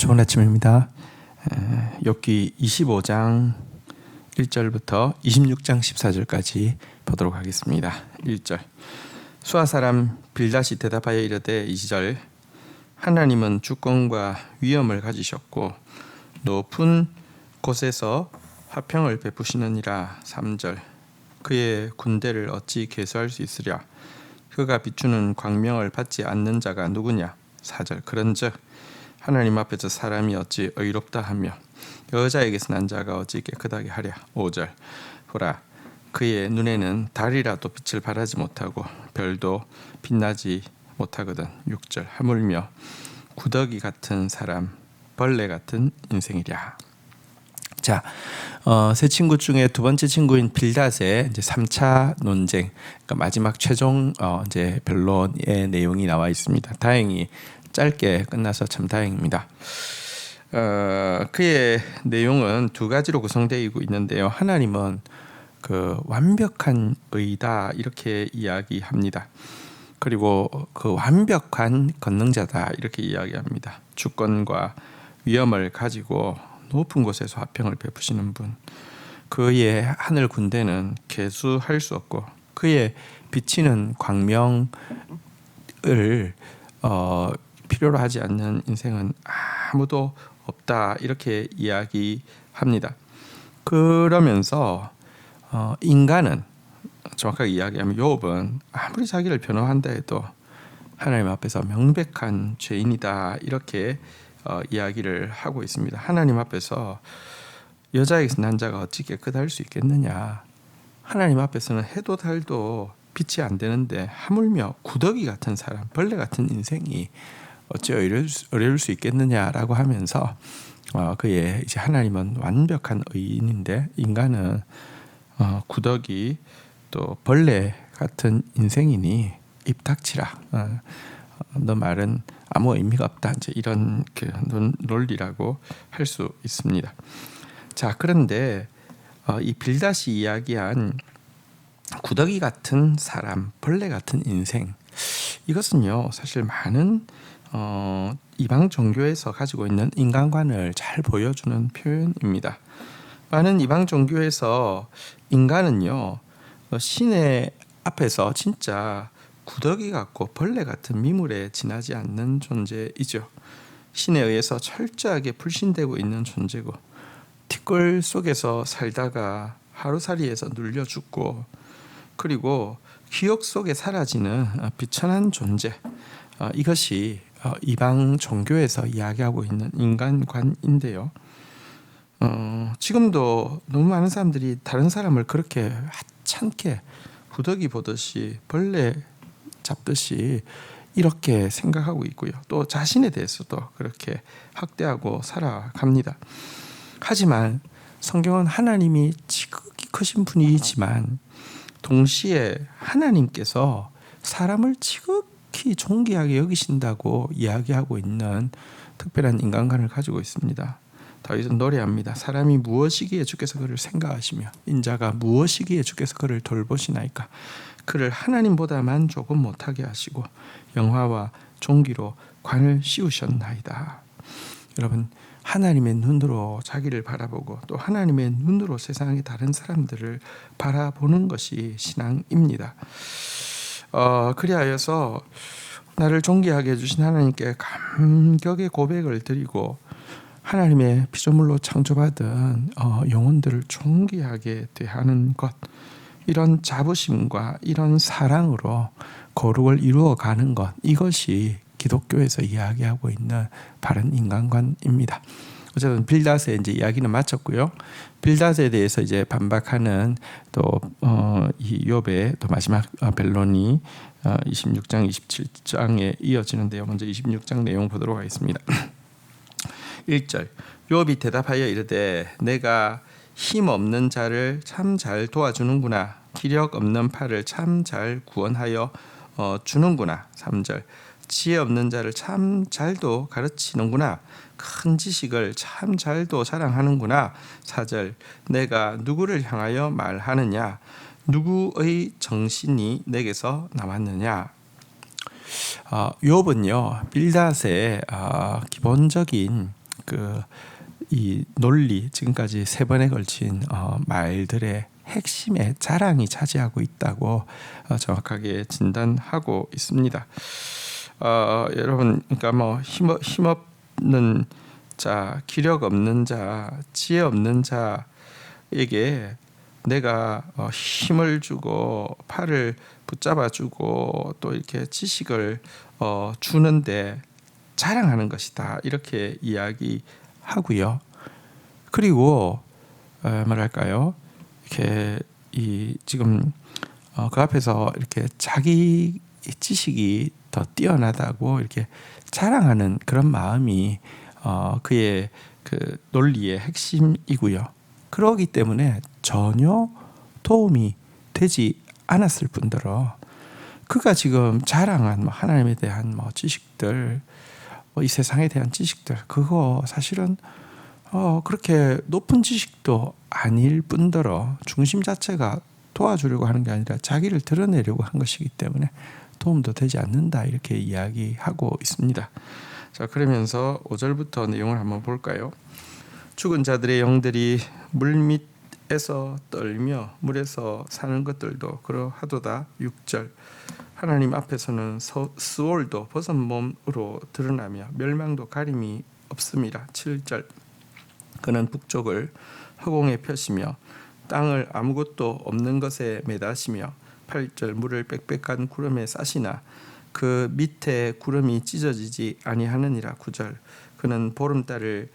좋은 아침입니다. 욥기 25장 1절부터 26장 14절까지 보도록 하겠습니다. 1절 수아 사람 빌닷이 대답하여 이르되 2절 하나님은 주권과 위엄을 가지셨고 높은 곳에서 화평을 베푸시느니라. 3절 그의 군대를 어찌 계수할 수 있으랴. 그가 비추는 광명을 받지 않는 자가 누구냐. 4절 그런즉 하나님 앞에서 사람이 어찌 의롭다 하며 여자에게서 난 자가 어찌 깨끗하게 하랴. 5절 보라 그의 눈에는 달이라도 빛을 발하지 못하고 별도 빛나지 못하거든. 6절 하물며 구더기 같은 사람 벌레 같은 인생이랴. 자, 세 친구 중에 두 번째 친구인 빌닷의 이제 3차 논쟁, 그러니까 마지막 최종 이제 변론의 내용이 나와 있습니다. 다행히 짧게 끝나서 참 다행입니다. 그의 내용은 두 가지로 구성되어 있는데요. 하나님은 그 완벽한 의다 이렇게 이야기합니다. 그리고 그 완벽한 권능자다 이렇게 이야기합니다. 주권과 위엄을 가지고 높은 곳에서 화평을 베푸시는 분, 그의 하늘 군대는 계수할 수 없고 그의 비치는 광명을 필요로 하지 않는 인생은 아무도 없다 이렇게 이야기합니다. 그러면서 인간은 정확하게 이야기하면 욥은 아무리 자기를 변호한다 해도 하나님 앞에서 명백한 죄인이다 이렇게 이야기를 하고 있습니다. 하나님 앞에서 여자에게서 난 자가 어찌 깨끗할 수 있겠느냐. 하나님 앞에서는 해도 달도 빛이 안 되는데 하물며 구더기 같은 사람, 벌레 같은 인생이 어찌 어려울 수 있겠느냐라고 하면서 그의 이제 하나님은 완벽한 의인인데 인간은 구더기 또 벌레 같은 인생이니 입 닥치라. 너 말은 아무 의미가 없다. 이제 이런 논리라고 할 수 있습니다. 자, 그런데 이 빌닷이 이야기한 구더기 같은 사람, 벌레 같은 인생, 이것은요 사실 많은 이방 종교에서 가지고 있는 인간관을 잘 보여주는 표현입니다. 많은 이방 종교에서 인간은요 신의 앞에서 진짜 구더기 같고 벌레 같은 미물에 지나지 않는 존재이죠. 신에 의해서 철저하게 불신되고 있는 존재고 티끌 속에서 살다가 하루살이에서 눌려 죽고 그리고 기억 속에 사라지는 비천한 존재, 이것이 이방 종교에서 이야기하고 있는 인간관인데요. 지금도 너무 많은 사람들이 다른 사람을 그렇게 하찮게 구더기 보듯이 벌레 잡듯이 이렇게 생각하고 있고요. 또 자신에 대해서도 그렇게 학대하고 살아갑니다. 하지만 성경은 하나님이 지극히 크신 분이지만 동시에 하나님께서 사람을 지극히 존귀하게 여기신다고 이야기하고 있는 특별한 인간관을 가지고 있습니다. 다윗은 노래합니다. 사람이 무엇이기에 주께서 그를 생각하시며 인자가 무엇이기에 주께서 그를 돌보시나이까. 그를 하나님보다만 조금 못하게 하시고 영화와 존귀로 관을 씌우셨나이다. 여러분, 하나님의 눈으로 자기를 바라보고 또 하나님의 눈으로 세상의 다른 사람들을 바라보는 것이 신앙입니다. 그리하여서 나를 존귀하게 해주신 하나님께 감격의 고백을 드리고 하나님의 피조물로 창조받은 영혼들을 존귀하게 대하는 것, 이런 자부심과 이런 사랑으로 거룩을 이루어가는 것, 이것이 기독교에서 이야기하고 있는 바른 인간관입니다. 어쨌든 빌닷의 이제 이야기는 마쳤고요. 빌닷에 대해서 이제 반박하는 또 이 욥의 또 마지막 변론이 26장, 27장에 이어지는데요. 먼저 26장 내용 보도록 하겠습니다. 1절 욥이 대답하여 이르되 내가 힘 없는 자를 참 잘 도와주는구나. 기력 없는 팔을 참 잘 구원하여 주는구나. 3절 지혜 없는 자를 참 잘도 가르치는구나. 큰 지식을 참 잘도 자랑하는구나. 4절 내가 누구를 향하여 말하느냐. 누구의 정신이 내게서 나왔느냐. 욥은요 빌닷의 기본적인 이 논리 지금까지 세 번에 걸친 말들의 핵심의 자랑이 차지하고 있다고 정확하게 진단하고 있습니다. 여러분, 그러니까 뭐 힘없는 자, 기력 없는 자, 지혜 없는 자에게 내가 힘을 주고 팔을 붙잡아주고 또 이렇게 지식을 주는데 자랑하는 것이다, 이렇게 이야기하고요. 그리고 뭐랄까요, 이렇게 지금 그 앞에서 이렇게 자기 지식이 더 뛰어나다고 이렇게 자랑하는 그런 마음이 그의 그 논리의 핵심이고요. 그러기 때문에 전혀 도움이 되지 않았을 뿐더러 그가 지금 자랑한 하나님에 대한 지식들, 이 세상에 대한 지식들, 그거 사실은 그렇게 높은 지식도 아닐 뿐더러 중심 자체가 도와주려고 하는 게 아니라 자기를 드러내려고 한 것이기 때문에 도움도 되지 않는다, 이렇게 이야기하고 있습니다. 자, 그러면서 5절부터 내용을 한번 볼까요? 죽은 자들의 영들이 물밑에서 떨며 물에서 사는 것들도 그러하도다. 6절, 하나님 앞에서는 스올도 벗은 몸으로 드러나며 멸망도 가림이 없습니다. 7절, 그는 북쪽을 허공에 펴시며 땅을 아무것도 없는 것에 매다시며 8절, 물을 빽빽한 구름에 싸시나 그 밑에 구름이 찢어지지 아니하느니라. 9절, 그는 보름달을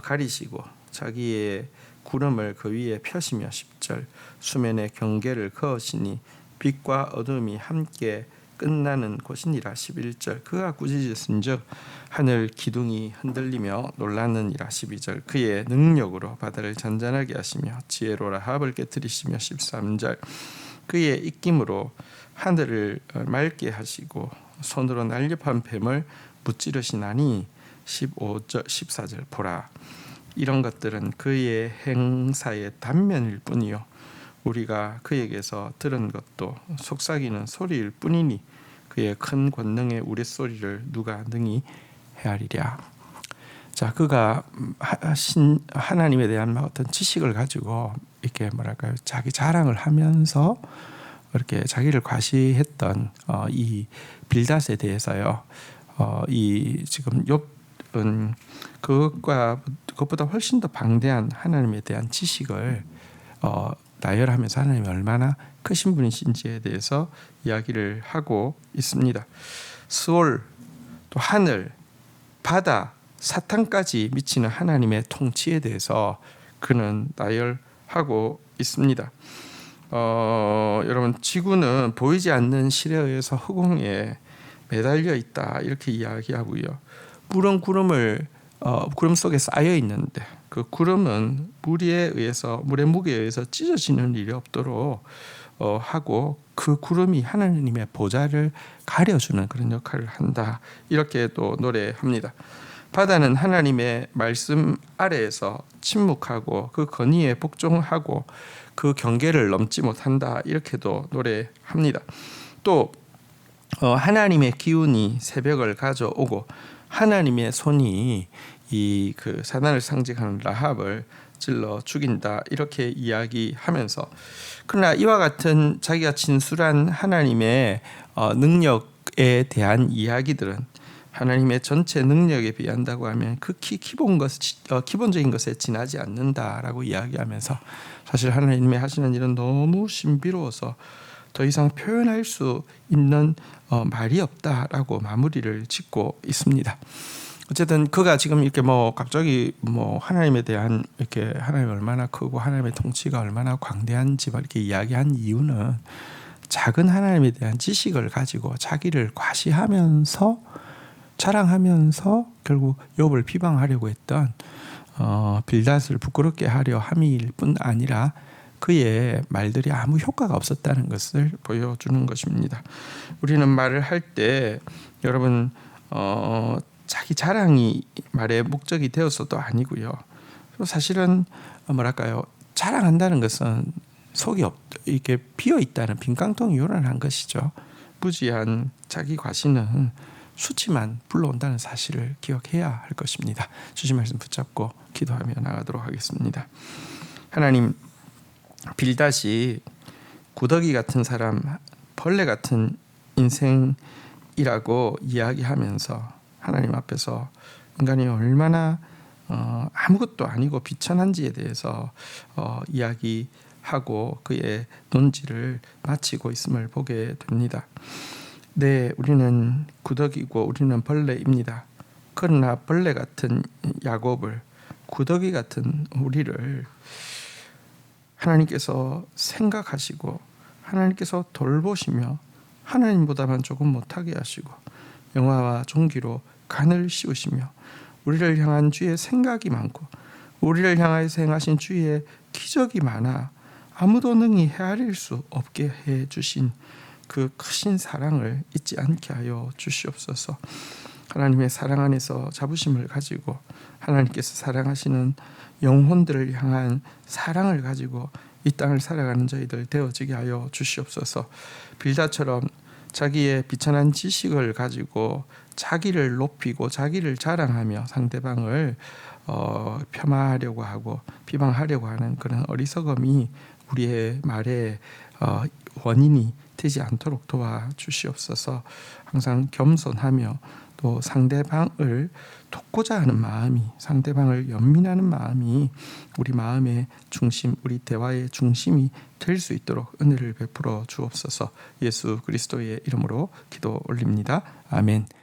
가리시고 자기의 구름을 그 위에 펴시며 10절, 수면에 경계를 그으시니 빛과 어둠이 함께 끝나는 곳이니라. 11절, 그가 꾸짖으신즉 하늘 기둥이 흔들리며 놀라느니라. 12절, 그의 능력으로 바다를 잔잔하게 하시며 지혜로 라합을 깨뜨리시며 13절, 그의 입김으로 하늘을 맑게 하시고 손으로 날렵한 뱀을 무찌르시나니. 15절, 14절, 보라, 이런 것들은 그의 행사의 단면일 뿐이요 우리가 그에게서 들은 것도 속삭이는 소리일 뿐이니 그의 큰 권능의 우레소리를 누가 능히 헤아리랴. 자, 그가 하나님에 대한 어떤 지식을 가지고 이렇게 뭐랄까요, 자기 자랑을 하면서 이렇게 자기를 과시했던 이 빌닷에 대해서요, 이 지금 욥은 그것보다 훨씬 더 방대한 하나님에 대한 지식을 나열하면서 하나님이 얼마나 크신 분이신지에 대해서 이야기를 하고 있습니다. 스올, 또 하늘, 바다, 사탄까지 미치는 하나님의 통치에 대해서 그는 나열하고 있습니다. 여러분, 지구는 보이지 않는 실에 의해서 허공에 매달려 있다, 이렇게 이야기하고요. 물은 구름 속에 쌓여 있는데 그 구름은 물의 무게에 의해서 찢어지는 일이 없도록 하고 그 구름이 하나님의 보좌를 가려주는 그런 역할을 한다, 이렇게 또 노래합니다. 바다는 하나님의 말씀 아래에서 침묵하고 그 건의에 복종하고 그 경계를 넘지 못한다, 이렇게도 노래합니다. 또 하나님의 기운이 새벽을 가져오고 하나님의 손이 이 사단을 상징하는 라합을 찔러 죽인다, 이렇게 이야기하면서, 그러나 이와 같은 자기가 진술한 하나님의 능력에 대한 이야기들은 하나님의 전체 능력에 비한다고 하면 극히 기본적인 것에 지나지 않는다라고 이야기하면서 사실 하나님의 하시는 일은 너무 신비로워서 더 이상 표현할 수 있는 말이 없다라고 마무리를 짓고 있습니다. 어쨌든 그가 지금 이렇게 갑자기 하나님에 대한 이렇게 하나님이 얼마나 크고 하나님의 통치가 얼마나 광대한지 이렇게 이야기한 이유는 작은 하나님에 대한 지식을 가지고 자기를 과시하면서 자랑하면서 결국 욥을 비방하려고 했던 빌닷을 부끄럽게 하려 함일 뿐 아니라 그의 말들이 아무 효과가 없었다는 것을 보여주는 것입니다. 우리는 말을 할 때 여러분 자기 자랑이 말의 목적이 되어서도 아니고요. 사실은 자랑한다는 것은 속이 이렇게 비어 있다는 빈깡통이 요란한 것이죠. 무지한 자기 과시는 수치만 불러온다는 사실을 기억해야 할 것입니다. 주신 말씀 붙잡고 기도하며 나가도록 하겠습니다. 하나님, 빌닷이 구더기 같은 사람, 벌레 같은 인생이라고 이야기하면서 하나님 앞에서 인간이 얼마나 아무것도 아니고 비천한지에 대해서 이야기하고 그의 논지를 마치고 있음을 보게 됩니다. 네, 우리는 구더기고 우리는 벌레입니다. 그러나 벌레 같은 야곱을, 구더기 같은 우리를 하나님께서 생각하시고 하나님께서 돌보시며 하나님보다만 조금 못하게 하시고 영화와 종기로 간을 씌우시며 우리를 향한 주의 생각이 많고 우리를 향하여서 행하신 주의 기적이 많아 아무도 능히 헤아릴 수 없게 해주신 그 크신 사랑을 잊지 않게 하여 주시옵소서. 하나님의 사랑 안에서 자부심을 가지고 하나님께서 사랑하시는 영혼들을 향한 사랑을 가지고 이 땅을 살아가는 저희들 되어지게 하여 주시옵소서. 빌닷처럼 자기의 비천한 지식을 가지고 자기를 높이고 자기를 자랑하며 상대방을 폄하하려고 하고 비방하려고 하는 그런 어리석음이 우리의 말의 원인이 되지 않도록 도와주시옵소서. 항상 겸손하며 또 상대방을 돕고자 하는 마음이, 상대방을 연민하는 마음이 우리 마음의 중심, 우리 대화의 중심이 될 수 있도록 은혜를 베풀어 주옵소서. 예수 그리스도의 이름으로 기도 올립니다. 아멘.